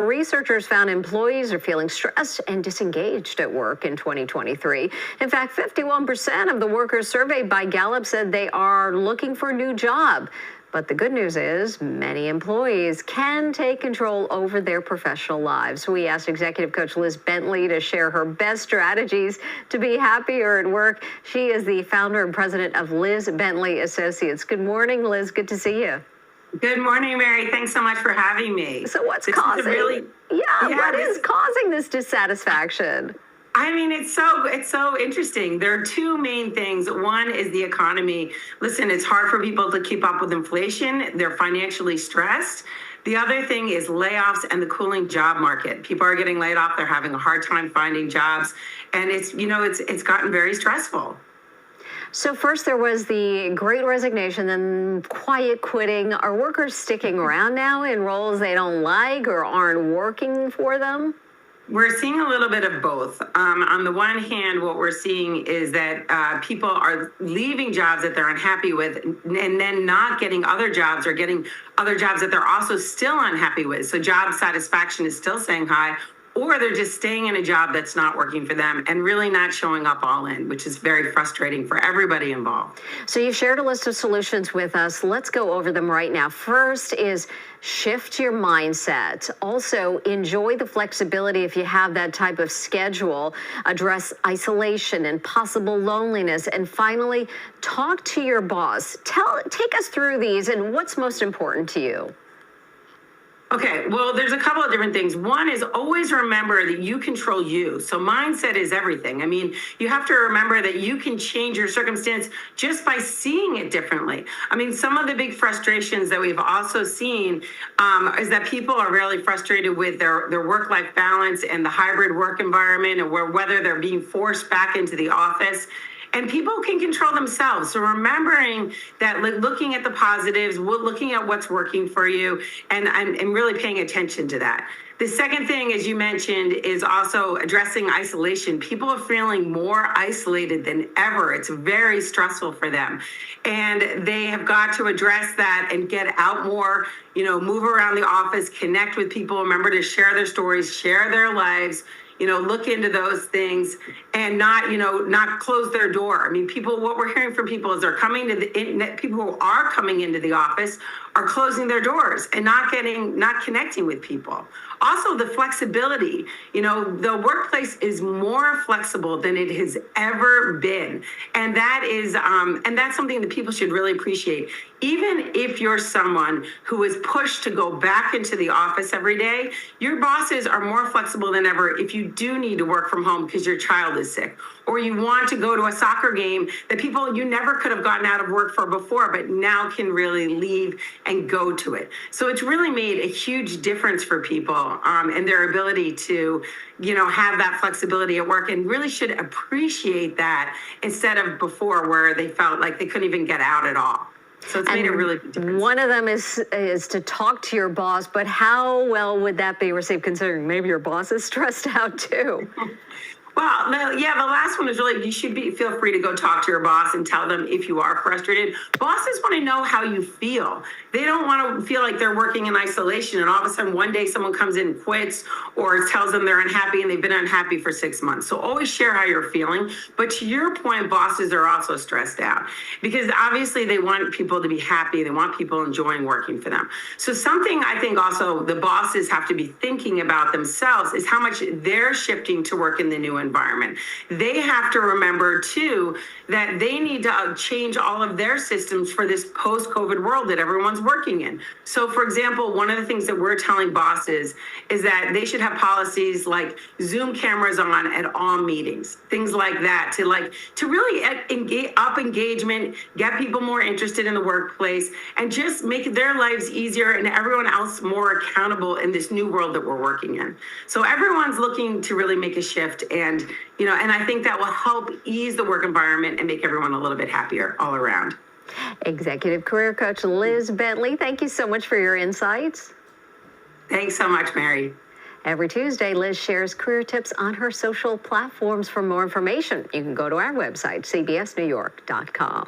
Researchers found employees are feeling stressed and disengaged at work in 2023. In fact, 51% of the workers surveyed by Gallup said they are looking for a new job. But the good news is many employees can take control over their professional lives. We asked executive coach Liz Bentley to share her best strategies to be happier at work. She is the founder and president of Liz Bentley Associates. Good morning, Liz. Good to see you. Good morning, Mary. Thanks so much for having me. So what's causing what is causing this dissatisfaction? I mean, it's so interesting. There are two main things. One is the economy. Listen, it's hard for people to keep up with inflation. They're financially stressed. The other thing is layoffs and the cooling job market. People are getting laid off. They're having a hard time finding jobs. And it's gotten very stressful. So first there was the Great Resignation, then quiet quitting. Are workers sticking around now in roles they don't like or aren't working for them? We're seeing a little bit of both. On the one hand, what we're seeing is that people are leaving jobs that they're unhappy with and then not getting other jobs or getting other jobs that they're also still unhappy with. So job satisfaction is still staying high, or they're just staying in a job that's not working for them and really not showing up all in, which is very frustrating for everybody involved. So you've shared a list of solutions with us. Let's go over them right now. First is shift your mindset. Also, enjoy the flexibility if you have that type of schedule. Address isolation and possible loneliness. And finally, talk to your boss. Take us through these and what's most important to you. Okay, well, there's a couple of different things. One is always remember that you control you. So mindset is everything. I mean, you have to remember that you can change your circumstance just by seeing it differently. I mean, some of the big frustrations that we've also seen is that people are really frustrated with their work-life balance and the hybrid work environment, and whether they're being forced back into the office. And people can control themselves. So remembering that, looking at the positives, looking at what's working for you, and really paying attention to that. The second thing, as you mentioned, is also addressing isolation. People are feeling more isolated than ever. It's very stressful for them. And they have got to address that and get out more, move around the office, connect with people, remember to share their stories, share their lives, look into those things and not close their door. I mean, what we're hearing from people is they're coming to people who are coming into the office are closing their doors and not connecting with people. Also, the flexibility, the workplace is more flexible than it has ever been. And that is, and that's something that people should really appreciate. Even if you're someone who is pushed to go back into the office every day, your bosses are more flexible than ever if you do need to work from home because your child is sick, or you want to go to a soccer game that people you never could have gotten out of work for before, but now can really leave and go to it. So it's really made a huge difference for people and their ability to, have that flexibility at work, and really should appreciate that instead of before where they felt like they couldn't even get out at all. So it's made a really big difference. One of them is to talk to your boss, but how well would that be received considering maybe your boss is stressed out too? Well, the last one is really, you should feel free to go talk to your boss and tell them if you are frustrated. Bosses want to know how you feel. They don't want to feel like they're working in isolation and all of a sudden one day someone comes in and quits or tells them they're unhappy and they've been unhappy for 6 months. So always share how you're feeling. But to your point, bosses are also stressed out because obviously they want people to be happy. They want people enjoying working for them. So something I think also the bosses have to be thinking about themselves is how much they're shifting to work in the new environment. They have to remember too that they need to change all of their systems for this post-COVID world that everyone's working in. So for example, one of the things that we're telling bosses is that they should have policies like Zoom cameras on at all meetings, things like that, to really up engagement, get people more interested in the workplace, and just make their lives easier and everyone else more accountable in this new world that we're working in. So everyone's looking to really make a shift, and I think that will help ease the work environment and make everyone a little bit happier all around. Executive career coach Liz Bentley, thank you so much for your insights. Thanks so much, Mary. Every Tuesday, Liz shares career tips on her social platforms. For more information, you can go to our website, cbsnewyork.com.